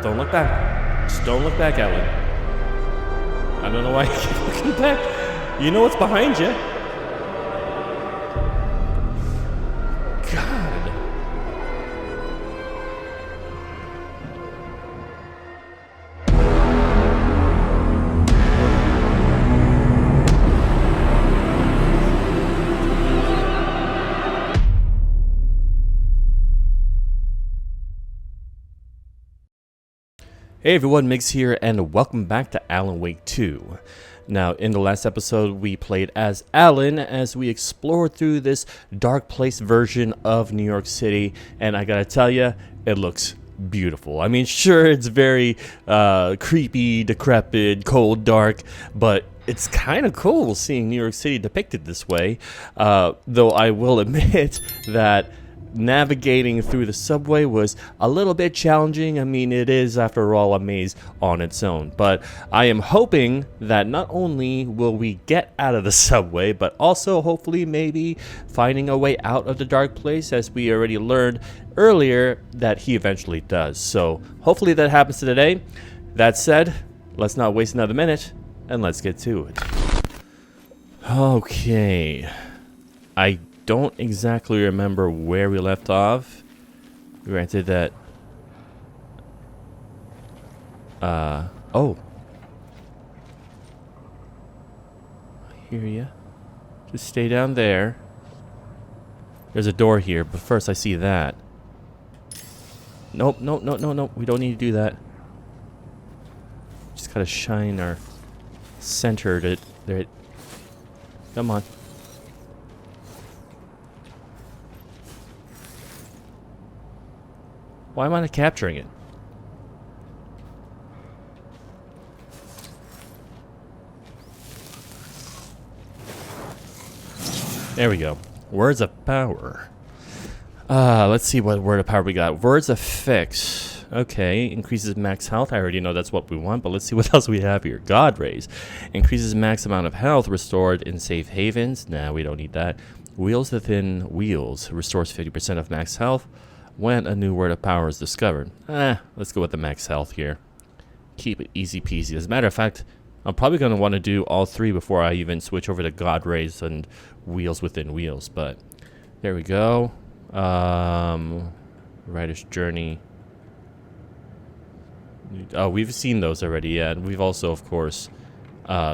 Don't look back. Just don't look back, Alan. I don't know why you keep looking back. You know what's behind you. God. Hey everyone, Migs here, and welcome back to Alan Wake 2. Now, in the last episode, we played as Alan as we explored through this dark place version of New York City, and I gotta tell you, it looks beautiful. I mean, sure, it's very creepy, decrepit, cold, dark, but it's kind of cool seeing New York City depicted this way, though I will admit that navigating through the subway was a little bit challenging. I mean, it is, after all, a maze on its own. But I am hoping that not only will we get out of the subway, but also hopefully maybe finding a way out of the dark place, as we already learned earlier that he eventually does. So hopefully that happens today. That said, let's not waste another minute, and let's get to it. Okay. I don't exactly remember where we left off. Granted that oh, I hear ya. Just stay down there. There's a door here, but first I see that. Nope, no, we don't need to do that. Just gotta shine our centered it there. Come on. Why am I not capturing it? There we go. Words of power. Let's see what word of power we got. Words of fix. Okay, increases max health. I already know that's what we want, but let's see what else we have here. God rays. Increases max amount of health restored in safe havens. Nah, we don't need that. Wheels within wheels. Restores 50% of max health when a new word of power is discovered. Let's go with the max health here. Keep it easy peasy. As a matter of fact, I'm probably going to want to do all three before I even switch over to God Rays and Wheels Within Wheels. But there we go. Writer's Journey. Oh, we've seen those already, yeah. And we've also, of course,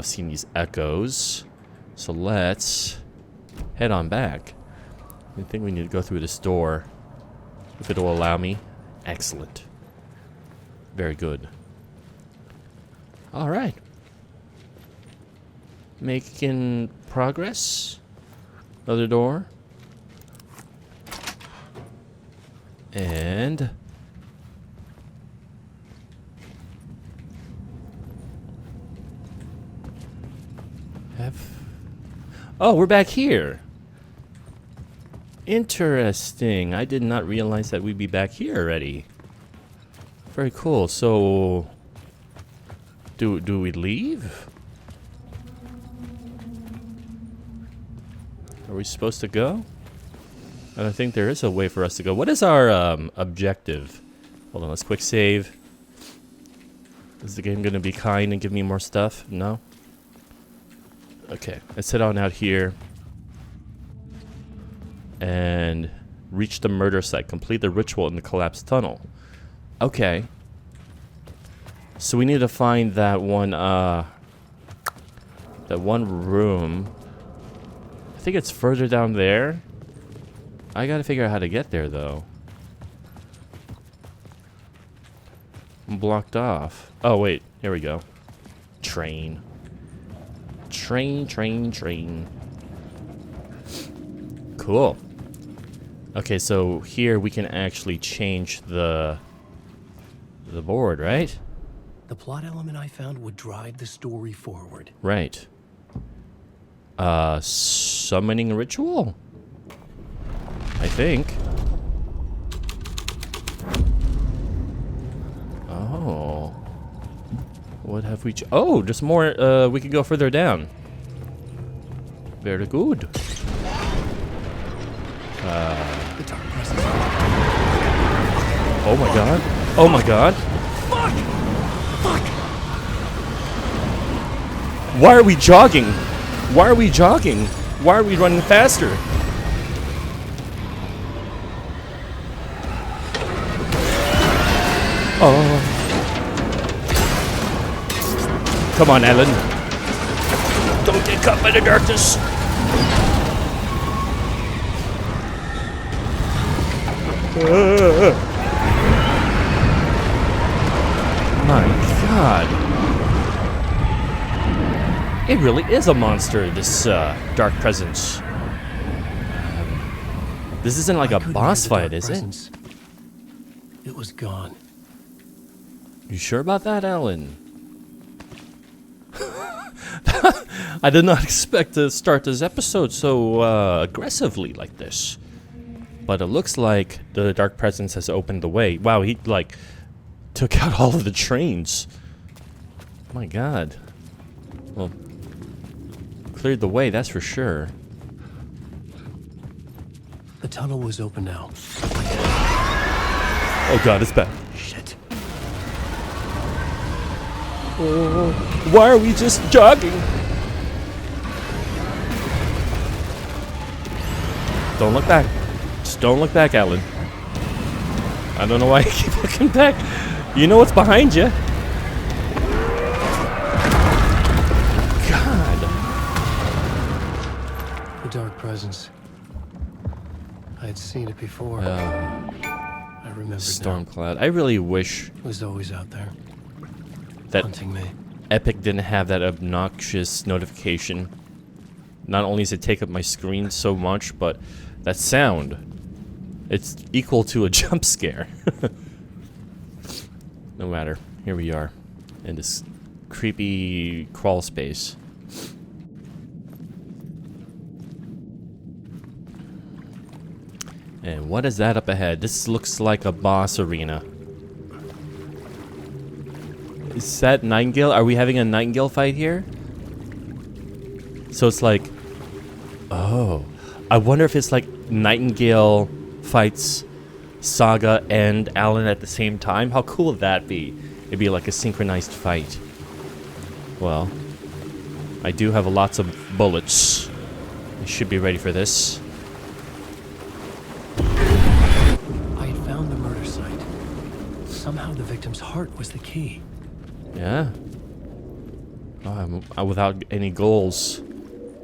seen these echoes. So let's head on back. I think we need to go through this door. If it'll allow me. Excellent. Very good. Alright. Making progress. Another door. And oh, we're back here. Interesting. I did not realize that we'd be back here already. Very cool. So, do we leave? Are we supposed to go? I don't think there is a way for us to go. What is our objective? Hold on, let's quick save. Is the game going to be kind and give me more stuff? No? Okay, let's head on out here. And reach the murder site. Complete the ritual in the collapsed tunnel. Okay. So we need to find that one room. I think it's further down there. I gotta figure out how to get there, though. I'm blocked off. Oh, wait. Here we go. Train. Train. Cool. Okay, so here we can actually change the board, right? The plot element I found would drive the story forward. Right. Summoning ritual? I think. Oh. What have we... Oh, just more... we can go further down. Very good. The dark presence. Oh my god. Oh my god. Fuck! Fuck! Why are we jogging? Why are we jogging? Why are we running faster? Oh. Come on, Alan. Don't get caught by the darkness. My God. It really is a monster, this dark presence. This isn't like a boss fight, is it? It was gone. You sure about that, Alan? I did not expect to start this episode so aggressively like this. But it looks like the dark presence has opened the way. Wow, he like took out all of the trains. My God. Well, cleared the way, that's for sure. The tunnel was open now. Oh God, it's back. Shit. Oh, why are we just jogging? Don't look back. Just don't look back, Alan. I don't know why you keep looking back. You know what's behind you. God. The dark presence. I had seen it before. I remember. Storm cloud. I really wish It was always out there, that hunting me. Epic didn't have that obnoxious notification. Not only does it take up my screen so much, but that sound. It's equal to a jump scare. No matter. Here we are. In this creepy crawl space. And what is that up ahead? This looks like a boss arena. Is that Nightingale? Are we having a Nightingale fight here? So it's like... Oh. I wonder if it's like Nightingale fights Saga and Alan at the same time. How cool would that be? It'd be like a synchronized fight. Well, I do have lots of bullets. I should be ready for this. I had found the murder site. Somehow the victim's heart was the key. Yeah. Oh, I'm without any goals.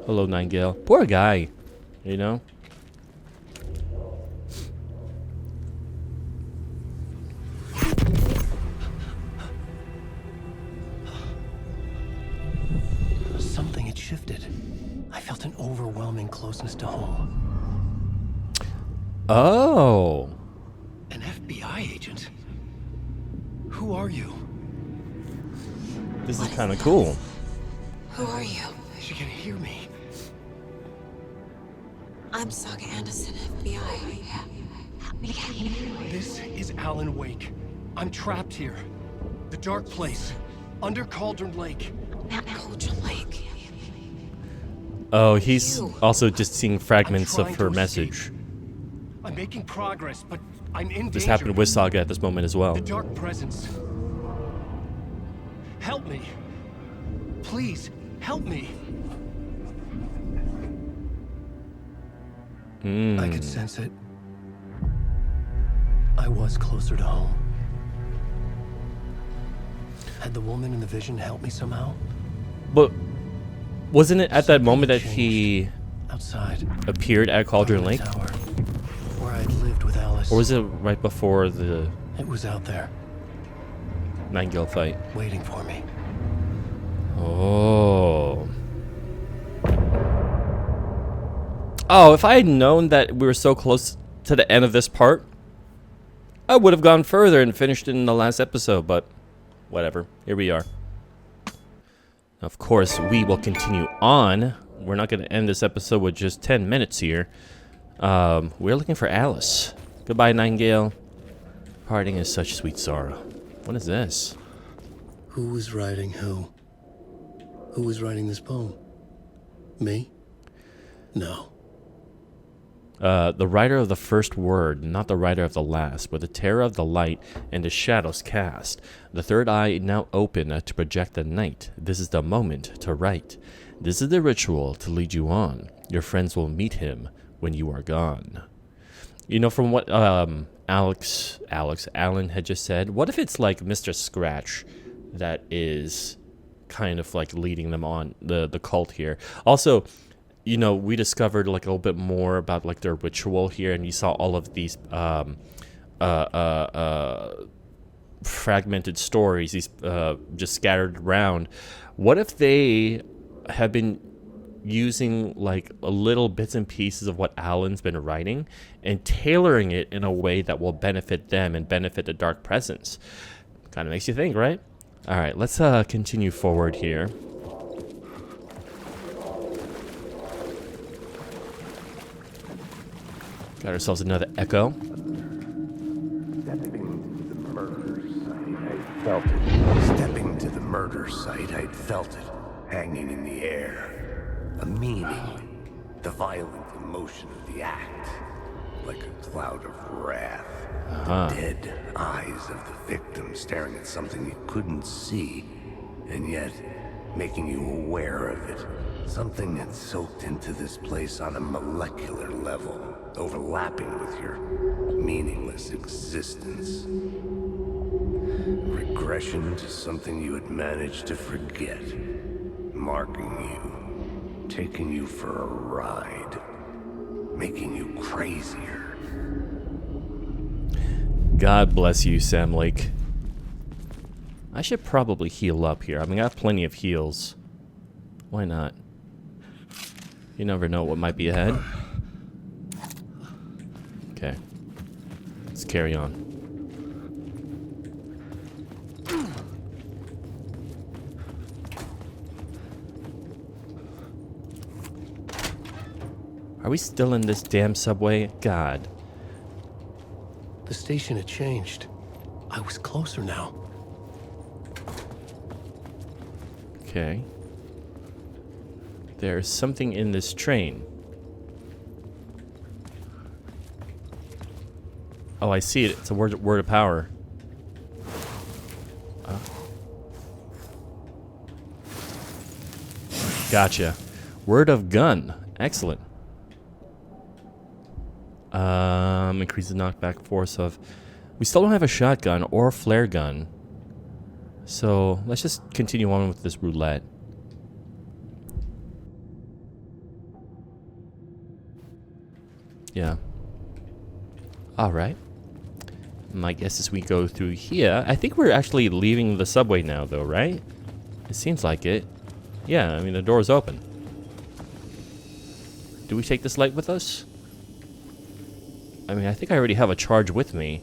Hello, Nightingale. Poor guy. You know? Something had shifted. I felt an overwhelming closeness to home. Oh. An FBI agent? Who are you? This is kind of cool. Who are you? She can hear me. I'm Saga Anderson, FBI. Help me get you. This is Alan Wake. I'm trapped here. The dark place. Under Cauldron Lake. Not Cauldron Lake. Oh, he's You. also just seeing fragments of trying her to message. I'm making progress, but I'm in This danger. happened with Saga at this moment as well. The dark presence. Help me. Please, help me. I could sense it. I was closer to home. Had the woman in the vision helped me somehow? But wasn't it at that moment that he Outside. appeared at Cauldron on the Lake? tower, where I'd lived with Alice. Or was it right before the It was out there, Nightingale fight? waiting for me. Oh. Oh, if I had known that we were so close to the end of this part, I would have gone further and finished it in the last episode, but whatever. Here we are. Of course, we will continue on. We're not going to end this episode with just 10 minutes here. We're looking for Alice. Goodbye, Nightingale. Parting is such sweet sorrow. What is this? Who was writing who? Who was writing this poem? Me? No. The writer of the first word, not the writer of the last, but the terror of the light and the shadows cast. The third eye now open to project the night. This is the moment to write. This is the ritual to lead you on. Your friends will meet him when you are gone. You know, from what Alan had just said, what if it's like Mr. Scratch that is kind of like leading them on, the cult here? Also, you know, we discovered like a little bit more about like their ritual here, and you saw all of these fragmented stories, these just scattered around. What if they have been using like a little bits and pieces of what Alan's been writing and tailoring it in a way that will benefit them and benefit the Dark Presence? Kind of makes you think, right? All right, let's continue forward here. Got ourselves another echo. Stepping to the murder site, I'd felt it, hanging in the air. A meaning, the violent emotion of the act, like a cloud of wrath. Dead eyes of the victim staring at something you couldn't see, and yet making you aware of it. Something that soaked into this place on a molecular level, overlapping with your meaningless existence. Regression to something you had managed to forget, marking you, taking you for a ride, making you crazier. God bless you, Sam Lake. I should probably heal up here. I mean, I have plenty of heals. Why not? You never know what might be ahead. Okay. Let's carry on. Are we still in this damn subway? God. The station had changed. I was closer now. Okay. There's something in this train. Oh, I see it. It's a word of power. Gotcha. Word of gun. Excellent. Increase the knockback force of... We still don't have a shotgun or a flare gun. So, let's just continue on with this roulette. Yeah. Alright. My guess is we go through here. I think we're actually leaving the subway now, though, right? It seems like it. Yeah, I mean, the door's open. Do we take this light with us? I mean, I think I already have a charge with me.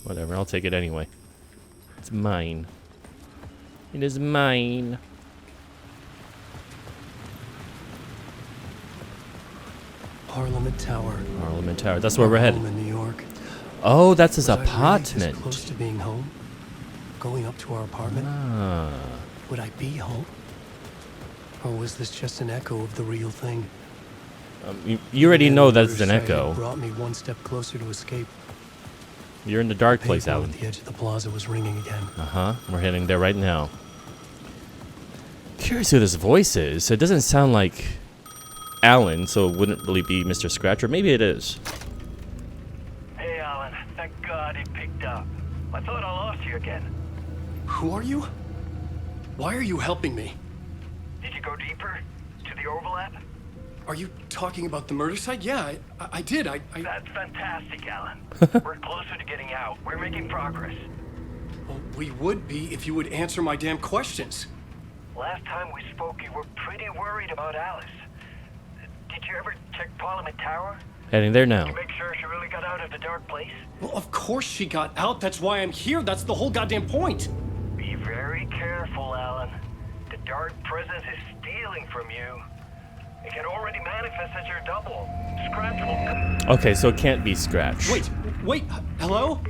Whatever, I'll take it anyway. It's mine. It is mine. Parliament Tower. Parliament Tower. That's where we're headed. Home in New York. Oh, that's his Was I really apartment. this close to being home? Going up to our apartment? Ah. Would I be home? Or was this just an echo of the real thing? You already know that's an Murder site had echo. brought me one step closer to escape. You're in the dark place, Payphone Alan. at the edge of the plaza was ringing again. Uh-huh. We're heading there right now. Curious who this voice is. It doesn't sound like Alan, so it wouldn't really be Mr. Scratch, or maybe it is. Hey, Alan. Thank God he picked up. I thought I lost you again. Who are you? Why are you helping me? Did you go deeper? To the overlap? Are you talking about the murder site? Yeah, I did. That's fantastic, Alan. We're closer to getting out. We're making progress. Well, we would be if you would answer my damn questions. Last time we spoke, you were pretty worried about Alice. Did you ever check Parliament Tower? Heading there now. To make sure she really got out of the dark place? Well, of course she got out. That's why I'm here. That's the whole goddamn point. Be very careful, Alan. The dark presence is stealing from you. It can already manifest as your double. Scratch will... Okay, so it can't be Scratch. Wait, hello?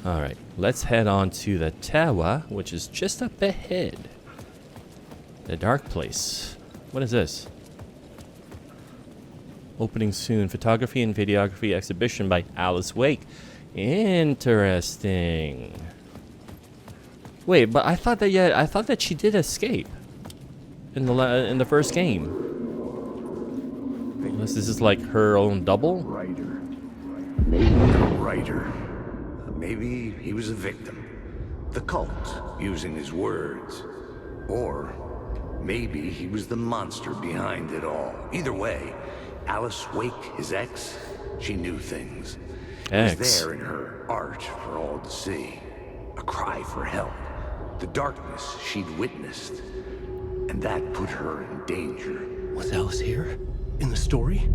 Alright, let's head on to the tower, which is just up ahead. The dark place. What is this? Opening soon. Photography and videography exhibition by Alice Wake. Interesting. Wait, but I thought that she did escape in the first game. Unless this is like her own double. Writer. Maybe a writer. Maybe he was a victim. The cult, using his words. Or maybe he was the monster behind it all. Either way, Alice Wake, his ex, she knew things. It was there in her art for all to see. A cry for help. The darkness she'd witnessed. And that put her in danger. Was Alice here? In the story?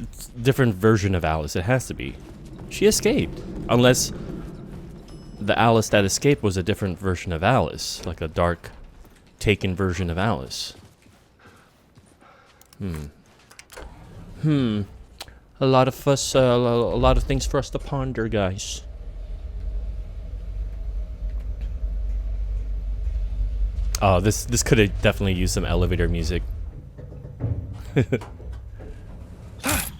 It's a different version of Alice. It has to be. She escaped. Unless the Alice that escaped was a different version of Alice. Like a dark, taken version of Alice. A lot of us, a lot of things for us to ponder, guys. Oh, this could have definitely used some elevator music.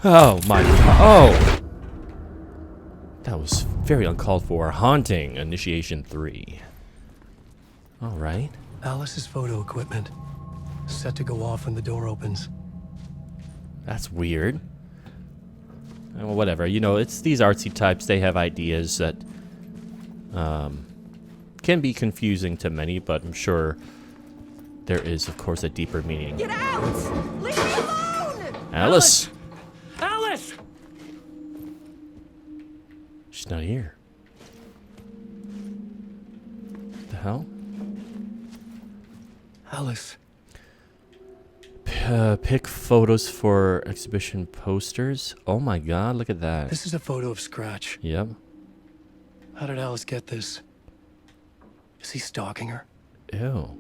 Oh my god. Oh! That was very uncalled for. Haunting Initiation 3. Alright. Alice's photo equipment. Set to go off when the door opens. That's weird. Well, whatever. You know, it's these artsy types. They have ideas that can be confusing to many, but I'm sure there is, of course, a deeper meaning. Get out! Leave me alone! Alice! Alice! She's not here. The hell? Alice. Pick photos for exhibition posters. Oh my god, look at that. This is a photo of Scratch. Yep. How did Alice get this? Is he stalking her? Ew.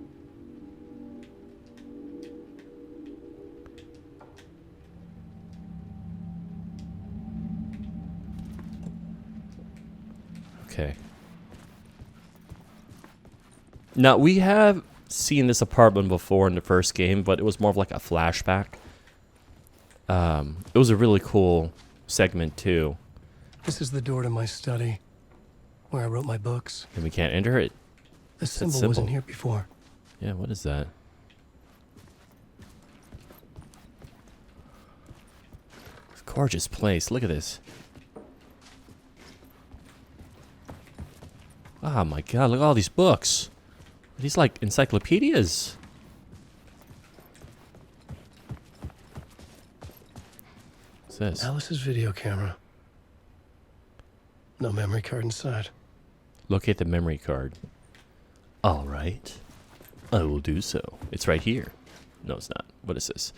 Okay. Now, we have seen this apartment before in the first game, but it was more of like a flashback. It was a really cool segment, too. This is the door to my study, where I wrote my books. And we can't enter it. The symbol wasn't here before. Yeah, what is that? Gorgeous place. Look at this. Oh my god, look at all these books. Are these like encyclopedias? What's this? Alice's video camera. No memory card inside. Locate the memory card. Alright. I will do so. It's right here. No, it's not. What is this?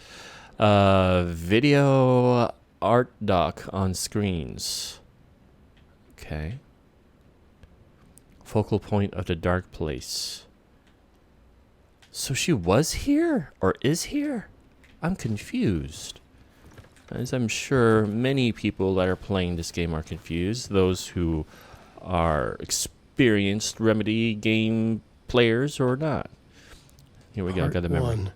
Video art doc on screens. Okay. Focal point of the dark place. So she was here? Or is here? I'm confused. As I'm sure many people that are playing this game are confused. Those who are experienced Remedy game players or not. Here we go. Got the memory. One.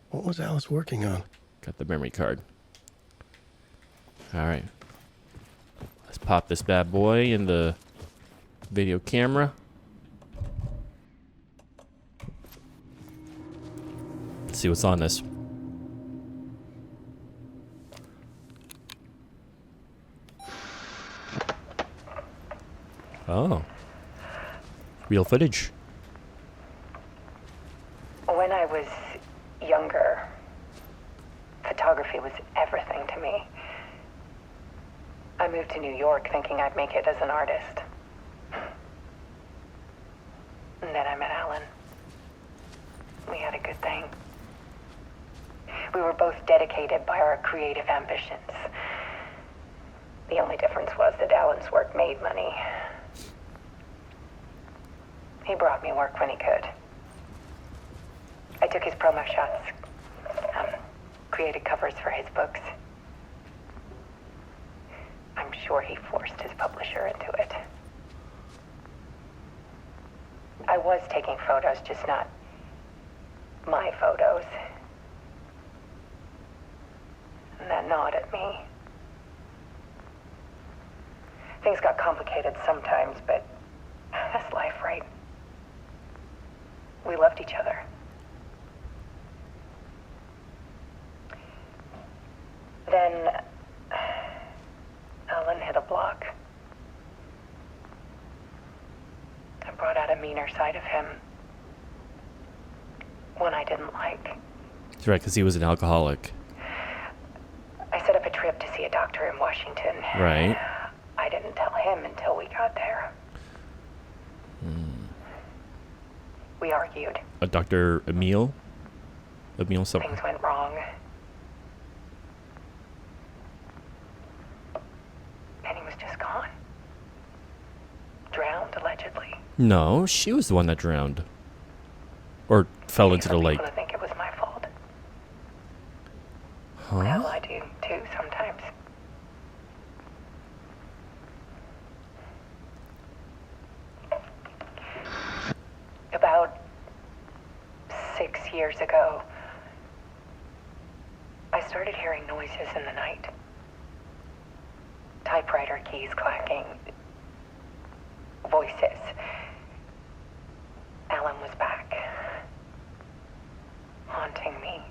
What was Alice working on? Got the memory card. Alright. Let's pop this bad boy in the video camera. Let's see what's on this. Oh. Real footage. When I was younger, photography was everything to me. I moved to New York thinking I'd make it as an artist. And then I met Alan. We had a good thing. We were both dedicated by our creative ambitions. The only difference was that Alan's work made money. He brought me work when he could. I took his promo shots, created covers for his books. I'm sure he forced his publisher into it. I was taking photos, just not my photos. And that gnawed at me. Things got complicated sometimes, but that's life, right? We loved each other. Then Alan hit a block. I brought out a meaner side of him. One I didn't like. That's right, because he was an alcoholic. I set up a trip to see a doctor in Washington. Right. I didn't tell him until we got there. We argued. Dr. Emil? Emil something. Things went wrong. And he was just gone. Drowned, allegedly. No, she was the one that drowned. Or fell into the lake. People think it was my fault. Huh? Well, I do too sometimes. About 6 years ago, I started hearing noises in the night. Typewriter keys clacking. Voices. Alan was back. Haunting me.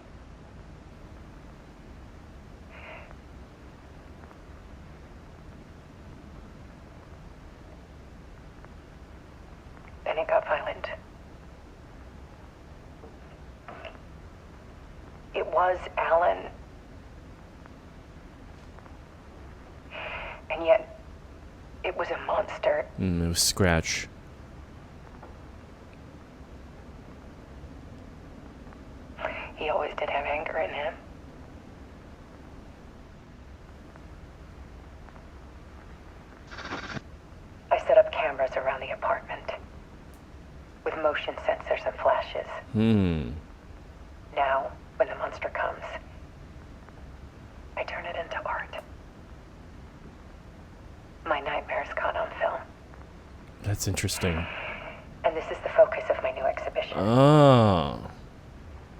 Then it got violent. It was Alan. And yet, it was a monster. It was Scratch. He always did have anger in him. I set up cameras around the apartment with motion sensors and flashes. Now, when the monster comes, I turn it into art. My nightmares caught on film. That's interesting. And this is the focus of my new exhibition. Oh.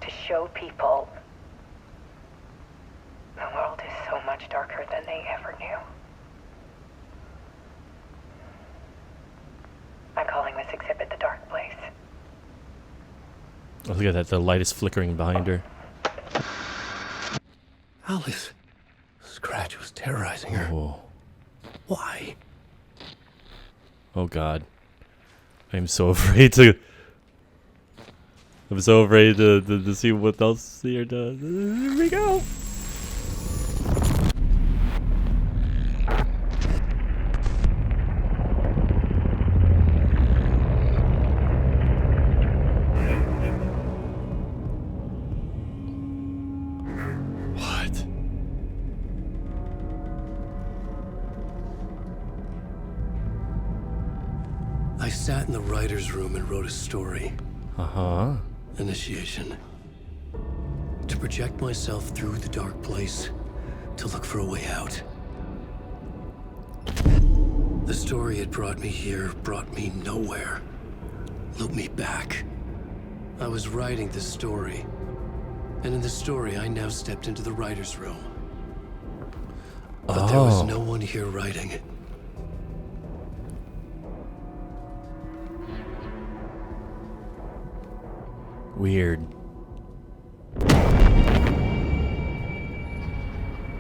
To show people the world is so much darker than they ever knew. I'm calling this exhibit The Dark Place. Oh, look at that. The light is flickering behind her. Alice. Scratch was terrorizing her. Oh. Why? Oh, God. I'm so afraid to... I'm so afraid to see what else here does. Here we go. What? I sat in the writer's room and wrote a story. Uh-huh. Initiation. To project myself through the dark place, to look for a way out. The story had brought me here, brought me nowhere. Looped me back. I was writing the story. And in the story, I now stepped into the writer's room. But there was no one here writing. Weird.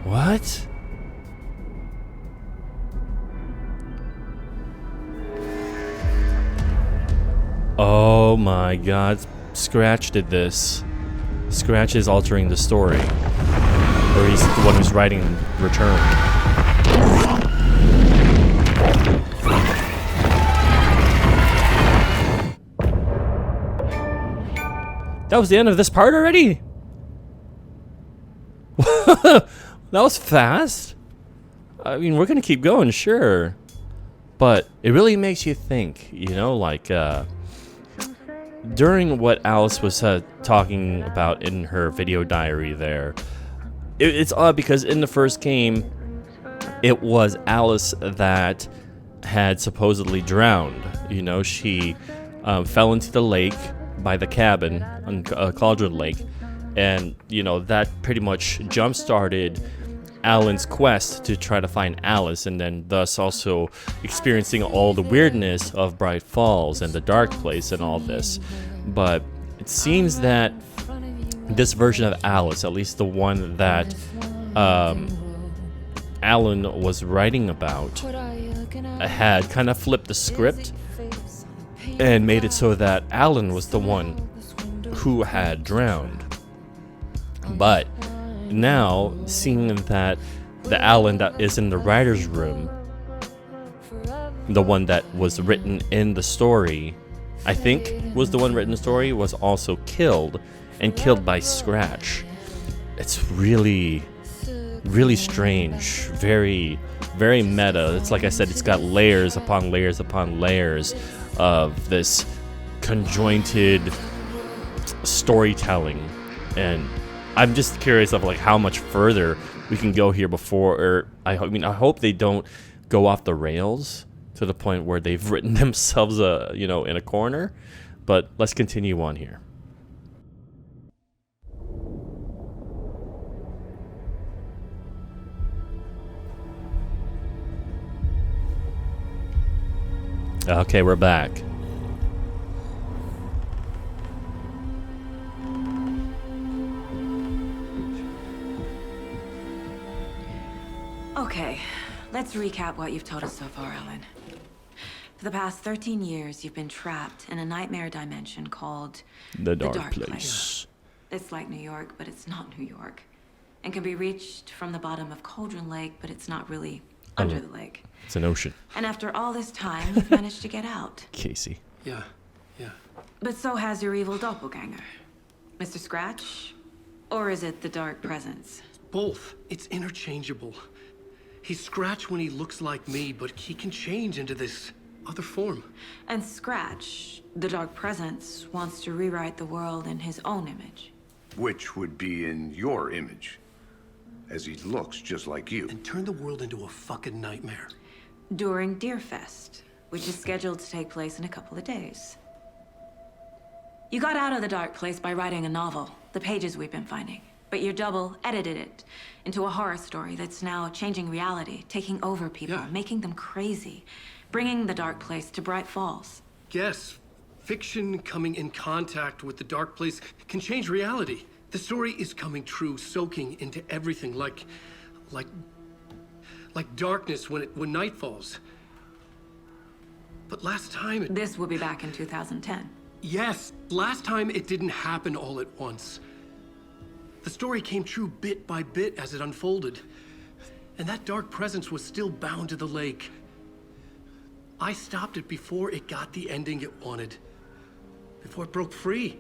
What? Oh my God. Scratch did this. Scratch is altering the story. Or he's the one who's writing Return. That was the end of this part already? That was fast. I mean, we're gonna keep going, sure. But it really makes you think, you know, like, during what Alice was talking about in her video diary there, it's odd because in the first game, it was Alice that had supposedly drowned. You know, she fell into the lake by the cabin on Cauldron Lake, and you know that pretty much jump-started Alan's quest to try to find Alice, and then thus also experiencing all the weirdness of Bright Falls and the dark place and all this. But it seems that this version of Alice, at least the one that Alan was writing about, had kind of flipped the script and made it so that Alan was the one who had drowned. But now, seeing that the Alan that is in the writer's room, the one that was written in the story, I think was the one written in the story, was also killed, and killed by Scratch. It's really strange, very meta. It's like I said, it's got layers upon layers upon layers of this conjointed storytelling, and I'm just curious of like how much further we can go here before, or I hope they don't go off the rails to the point where they've written themselves in a corner. But let's continue on here. Okay, we're back. Okay, let's recap what you've told us so far, Alan. For the past 13 years, you've been trapped in a nightmare dimension called The Dark Place. It's like New York, but it's not New York. And can be reached from the bottom of Cauldron Lake, but it's not really under the lake. It's an ocean. And after all this time, you've managed to get out. Casey. Yeah. But so has your evil doppelganger. Mr. Scratch? Or is it the Dark Presence? Both. It's interchangeable. He's Scratch when he looks like me, but he can change into this other form. And Scratch, the Dark Presence, wants to rewrite the world in his own image. Which would be in your image, as he looks just like you. And turn the world into a fucking nightmare. During Deerfest, which is scheduled to take place in a couple of days. You got out of the Dark Place by writing a novel, the pages we've been finding. But your double edited it into a horror story that's now changing reality, taking over people, making them crazy, bringing the Dark Place to Bright Falls. Yes, fiction coming in contact with the Dark Place can change reality. The story is coming true, soaking into everything, like darkness when night falls. But last time This will be back in 2010. Yes, last time it didn't happen all at once. The story came true bit by bit as it unfolded. And that dark presence was still bound to the lake. I stopped it before it got the ending it wanted. Before it broke free.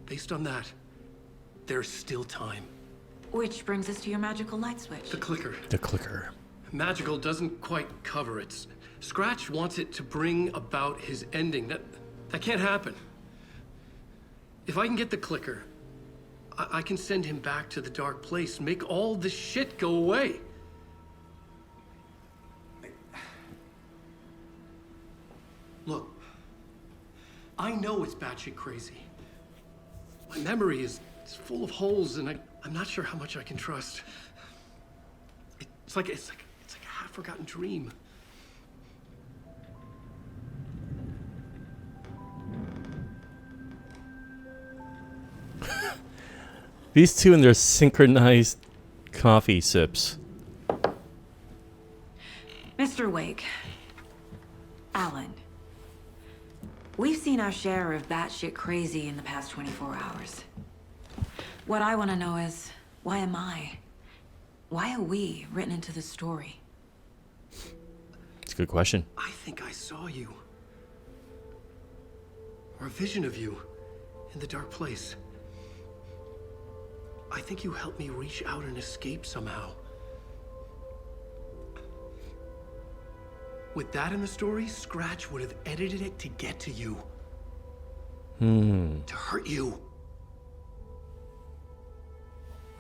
Based on that, there's still time. Which brings us to your magical light switch. The clicker. The clicker. Magical doesn't quite cover it. Scratch wants it to bring about his ending. That can't happen. If I can get the clicker, I can send him back to the Dark Place, make all this shit go away. Look, I know it's batshit crazy. My memory is full of holes, and I'm not sure how much I can trust. It's like a half-forgotten dream. These two and their synchronized coffee sips. Mr. Wake, Alan, we've seen our share of batshit crazy in the past 24 hours. What I want to know is, why am I? Why are we written into the story? It's a good question. I think I saw you. Or a vision of you in the Dark Place. I think you helped me reach out and escape somehow. With that in the story, Scratch would have edited it to get to you. To hurt you.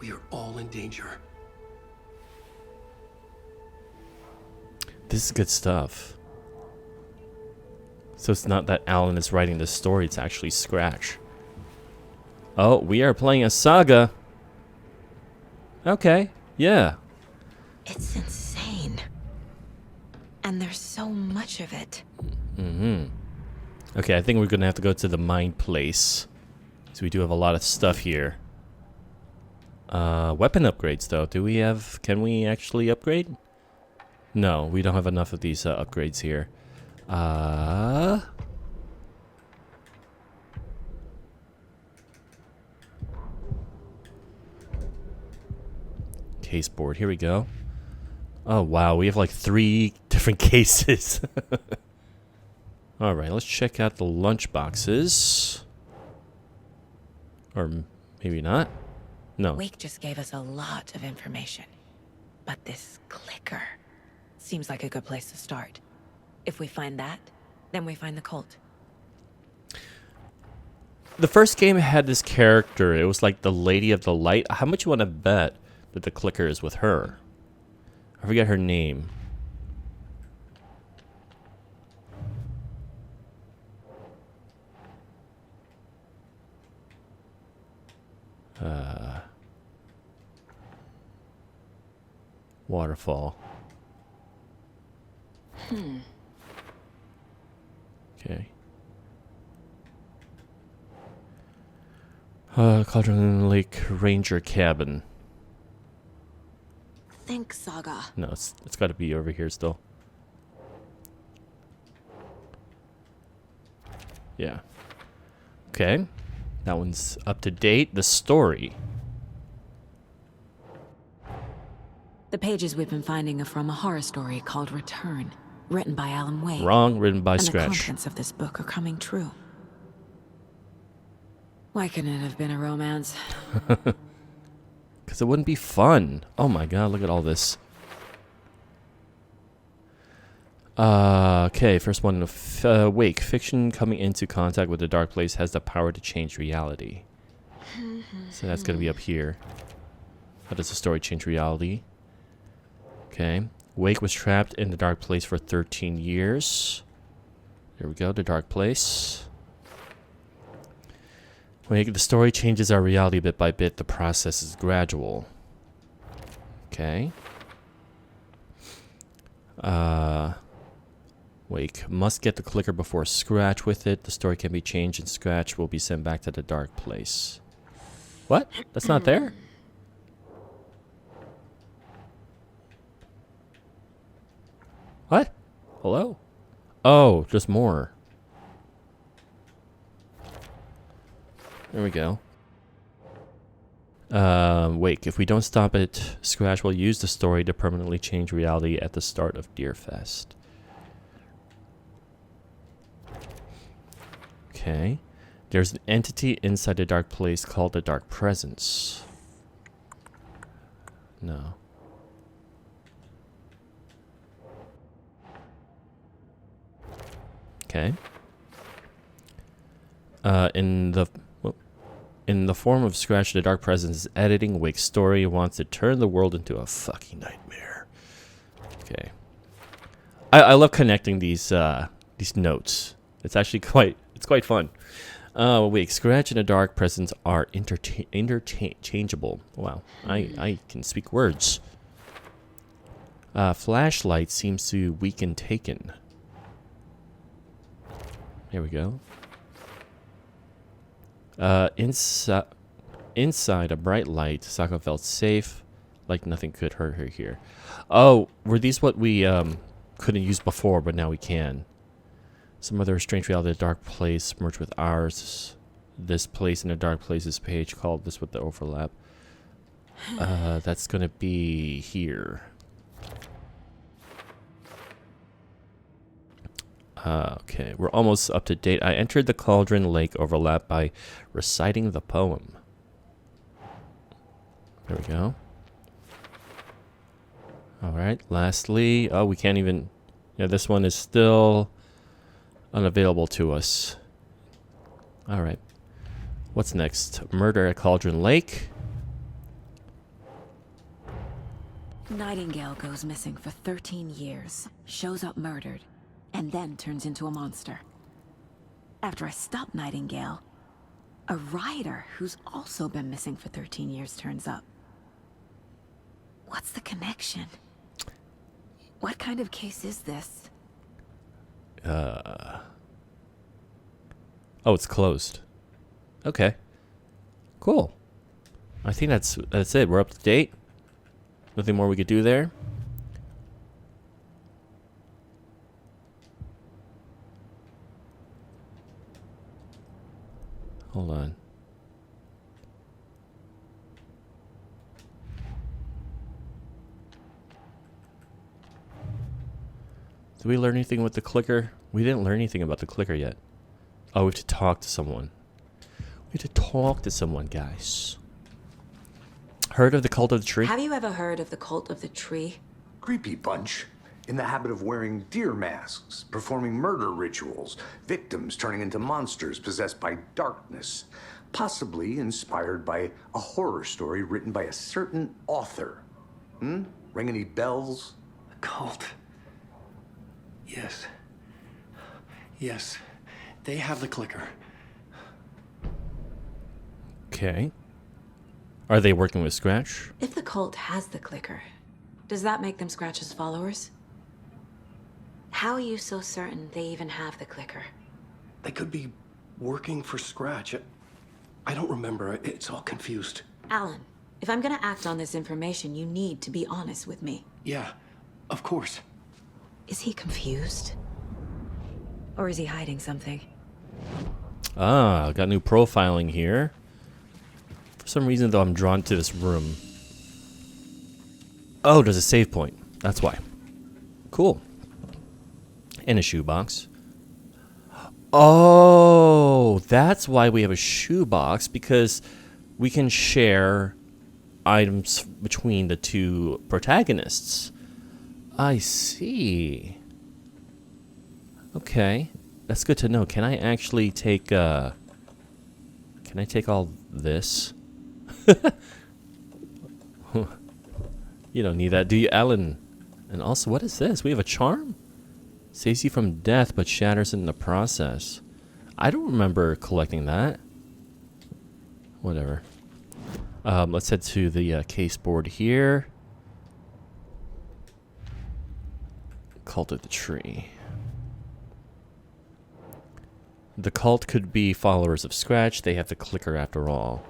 We are all in danger. This is good stuff. So it's not that Alan is writing this story, it's actually Scratch. Oh, we are playing a saga. Okay, yeah. It's insane. And there's so much of it. Okay, I think we're gonna have to go to the mine place. So we do have a lot of stuff here. Weapon upgrades though. Can we actually upgrade? No, we don't have enough of these upgrades here. Case board, here we go. Oh wow, we have like 3 different cases. Alright, let's check out the lunch boxes. Or maybe not. No. Wake just gave us a lot of information. But this clicker seems like a good place to start. If we find that, then we find the cult. The first game had this character. It was like the Lady of the Light. How much you want to bet that the clicker is with her? I forget her name. Waterfall. Okay. Cauldron Lake Ranger Cabin. Think Saga. No, it's got to be over here still. Yeah. Okay. That one's up to date. The story. The pages we've been finding are from a horror story called Return, written by Alan Wake. Wrong, written by And the Scratch. contents of this book are coming true. Why couldn't it have been a romance? Because it wouldn't be fun. Oh my god, look at all this. Okay, first one. Wake. Fiction coming into contact with the dark place has the power to change reality. So that's going to be up here. How does the story change reality? Okay. Wake was trapped in the dark place for 13 years. There we go, the dark place. When the story changes our reality bit by bit, the process is gradual. Okay. Wake must get the clicker before Scratch with it. The story can be changed and Scratch will be sent back to the dark place. What? That's not there? What? Hello? Oh, just more. There we go. Wake. If we don't stop it, Scratch will use the story to permanently change reality at the start of Deerfest. Okay. There's an entity inside the dark place called the Dark Presence. No. Okay. In the form of Scratch, the Dark Presence is editing Wake's story and wants to turn the world into a fucking nightmare. Okay. I love connecting these notes. It's actually quite fun. Wake, Scratch and the Dark Presence are interchangeable. Wow, I can speak words. Flashlight seems to weaken Taken. There we go. Inside a bright light, Saga felt safe, like nothing could hurt her here. Oh, were these what we couldn't use before, but now we can? Some other strange reality, the dark place merged with ours. This place in the dark places page called this with the overlap. That's gonna be here. Okay, we're almost up to date. I entered the Cauldron Lake overlap by reciting the poem. There we go. Alright, lastly, oh, we can't even, yeah, this one is still unavailable to us. Alright, what's next? Murder at Cauldron Lake. Nightingale goes missing for 13 years, shows up murdered, and then turns into a monster. After I stop Nightingale, a rider who's also been missing for 13 years turns up. What's the connection? What kind of case is this? Oh, it's closed. Okay. Cool. I think that's it. We're up to date. Nothing more we could do there. Hold on. Did we learn anything with the clicker? We didn't learn anything about the clicker yet. Oh, we have to talk to someone. We have to talk to someone, guys. Heard of the Cult of the Tree? Have you ever heard of the Cult of the Tree? Creepy bunch. In the habit of wearing deer masks, performing murder rituals, victims turning into monsters possessed by darkness, possibly inspired by a horror story written by a certain author. Ring any bells? A cult. Yes. Yes. They have the clicker. Okay. Are they working with Scratch? If the cult has the clicker, does that make them Scratch's followers? How are you so certain they even have the clicker? They could be working for Scratch. I don't remember. It's all confused. Alan, if I'm gonna act on this information, you need to be honest with me. Yeah, of course. Is he confused? Or is he hiding something? Ah, got new profiling here. For some reason, though, I'm drawn to this room. Oh, there's a save point. That's why. Cool. And a shoebox. Oh, that's why we have a shoebox, because we can share items between the two protagonists. I see. Okay. That's good to know. Can I actually take, can I take all this? You don't need that, do you, Alan? And also, what is this? We have a charm? Saves you from death, but shatters in the process. I don't remember collecting that. Whatever. Let's head to the case board here. Cult of the Tree. The cult could be followers of Scratch. They have the clicker after all.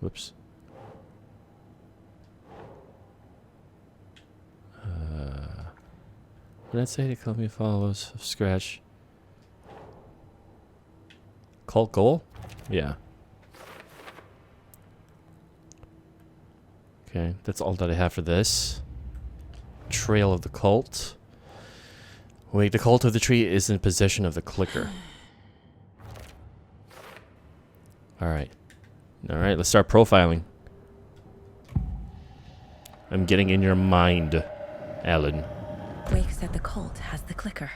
Whoops. What did I say? The company follows of Scratch. Cult goal? Yeah. Okay, that's all that I have for this. Trail of the cult. Wait, the Cult of the Tree is in possession of the clicker. Alright. Alright, let's start profiling. I'm getting in your mind, Alan. Wake said the cult has the clicker.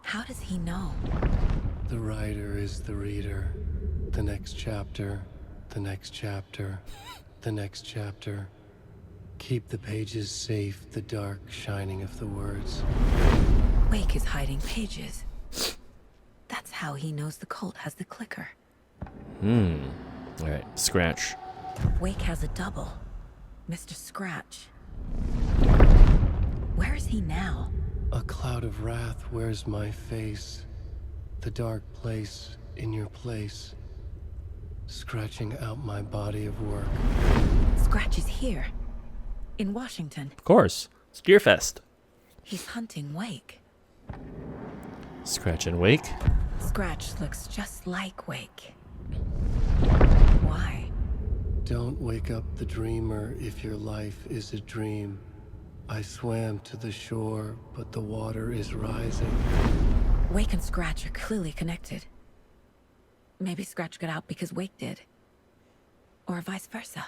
How does he know? The writer is the reader. The next chapter. The next chapter. The next chapter. Keep the pages safe, the dark shining of the words. Wake is hiding pages. That's how he knows the cult has the clicker. Alright, Scratch. Wake has a double. Mr. Scratch. Where is he now? A cloud of wrath wears my face. The dark place in your place. Scratching out my body of work. Scratch is here. In Washington. Of course. It's Deerfest. He's hunting Wake. Scratch and Wake. Scratch looks just like Wake. Why? Don't wake up the dreamer if your life is a dream. I swam to the shore, but the water is rising. Wake and Scratch are clearly connected. Maybe Scratch got out because Wake did. Or vice versa.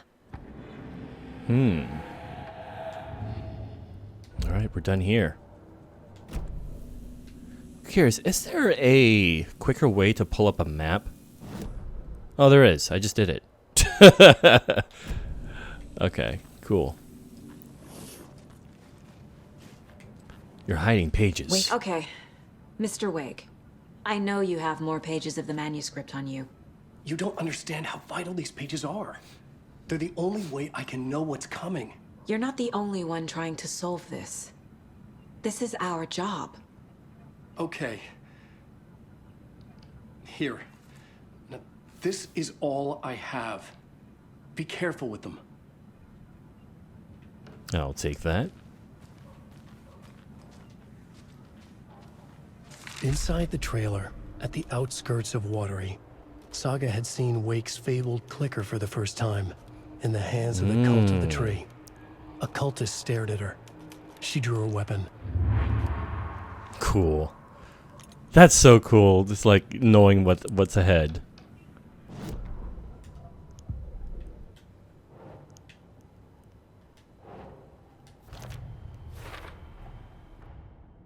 Alright, we're done here. Curious, is there a quicker way to pull up a map? Oh, there is. I just did it. Okay, cool. You're hiding pages. Wait, okay. Mr. Wake, I know you have more pages of the manuscript on you. You don't understand how vital these pages are. They're the only way I can know what's coming. You're not the only one trying to solve this. This is our job. Okay. Here. Now, this is all I have. Be careful with them. I'll take that. Inside the trailer, at the outskirts of Watery, Saga had seen Wake's fabled clicker for the first time, in the hands of the cult of the tree. A cultist stared at her. She drew her weapon. Cool. That's so cool. Just like knowing what's ahead.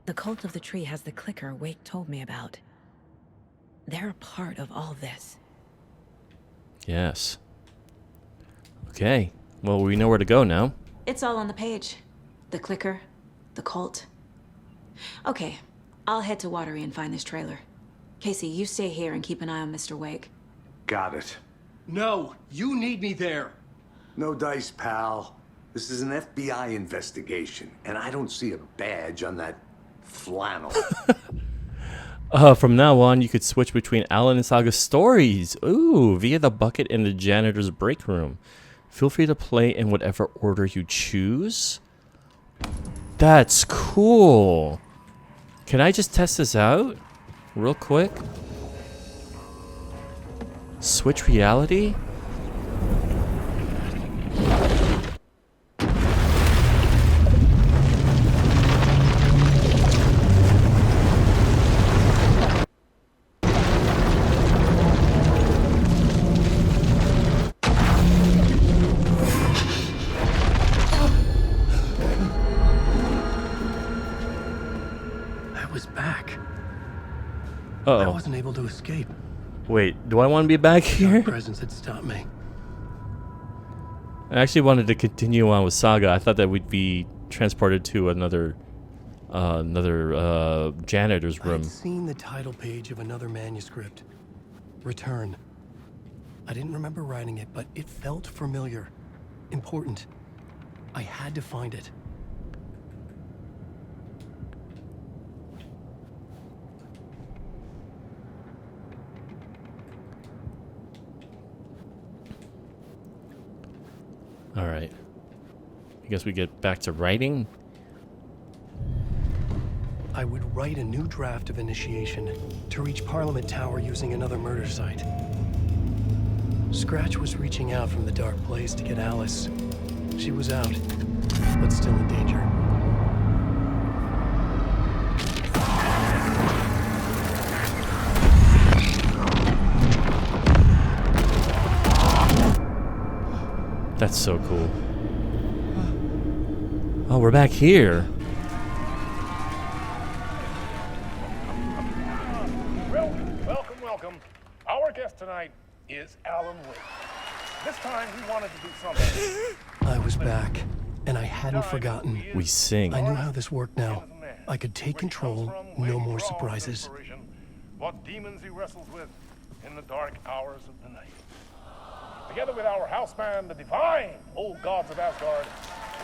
The cult of the tree has the clicker Wake told me about. They're a part of all this. Yes. Okay. Well, we know where to go now. It's all on the page. The clicker, the cult. Okay, I'll head to Watery and find this trailer. Casey, you stay here and keep an eye on Mr. Wake. Got it. No, you need me there. No dice, pal. This is an FBI investigation, and I don't see a badge on that flannel. From now on, you could switch between Alan and Saga's stories. Ooh, via the bucket in the janitor's break room. Feel free to play in whatever order you choose. That's cool. Can I just test this out real quick? Switch reality? I Uh-oh. wasn't able to escape. Wait, do I want to be back here? Your presence had stopped me. I actually wanted to continue on with Saga. I thought that we'd be transported to another janitor's room. I'd seen the title page of another manuscript. Return. I didn't remember writing it, but it felt familiar. Important. I had to find it. All right. I guess we get back to writing. I would write a new draft of initiation to reach Parliament Tower using another murder site. Scratch was reaching out from the dark place to get Alice. She was out, but still in danger. That's so cool. Oh, we're back here. Welcome. Our guest tonight is Alan Wake. This time we wanted to do something. I was back, and I hadn't forgotten. We sing. I knew how this worked now. I could take control, no more surprises. What demons he wrestles with in the dark hours of the night. Together with our house band, the divine old gods of Asgard,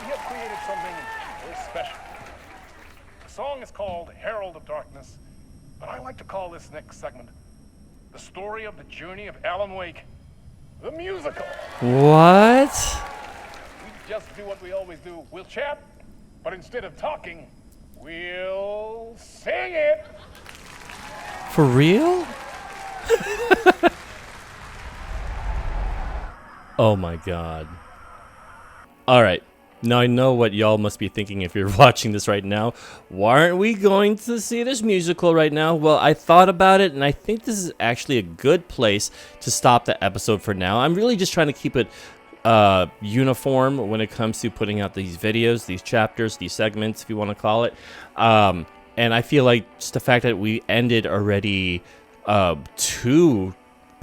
we have created something very special. The song is called Herald of Darkness, but I like to call this next segment the story of the journey of Alan Wake, the musical. What? We just do what we always do. We'll chat, but instead of talking, we'll sing it. For real? Oh my god. Alright. Now I know what y'all must be thinking if you're watching this right now. Why aren't we going to see this musical right now? Well, I thought about it, and I think this is actually a good place to stop the episode for now. I'm really just trying to keep it uniform when it comes to putting out these videos, these chapters, these segments, if you want to call it. And I feel like just the fact that we ended already 2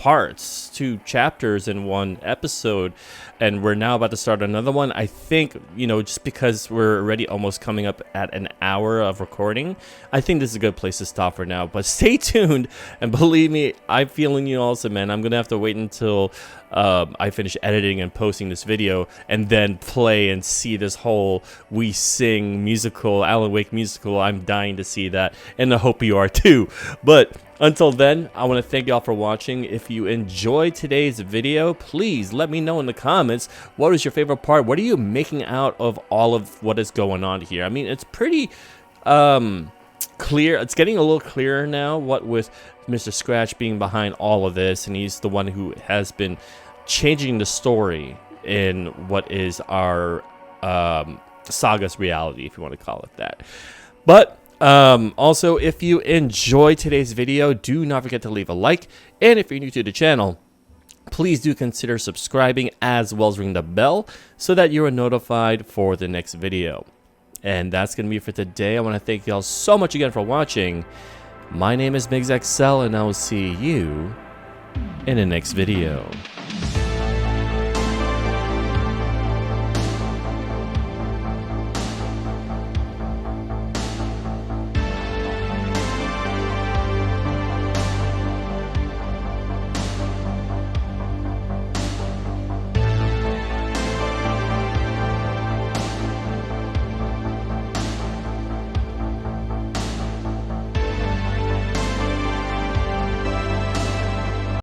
parts, 2 chapters in one episode, and we're now about to start another one. I think, you know, just because we're already almost coming up at an hour of recording, I think this is a good place to stop for now. But stay tuned, and believe me, I'm feeling you also, man. I'm gonna have to wait until I finish editing and posting this video, and then play and see this whole We Sing musical, Alan Wake musical. I'm dying to see that, and I hope you are too. But until then, I want to thank y'all for watching. If you enjoyed today's video, please let me know in the comments, what was your favorite part? What are you making out of all of what is going on here? I mean, it's pretty clear. It's getting a little clearer now, what with Mr. Scratch being behind all of this, and he's the one who has been changing the story in what is our Saga's reality, if you want to call it that. But also, if you enjoyed today's video, do not forget to leave a like, and if you're new to the channel, please do consider subscribing as well as ring the bell so that you are notified for the next video. And that's going to be it for today. I want to thank y'all so much again for watching. My name is MigsXL, and I will see you in the next video.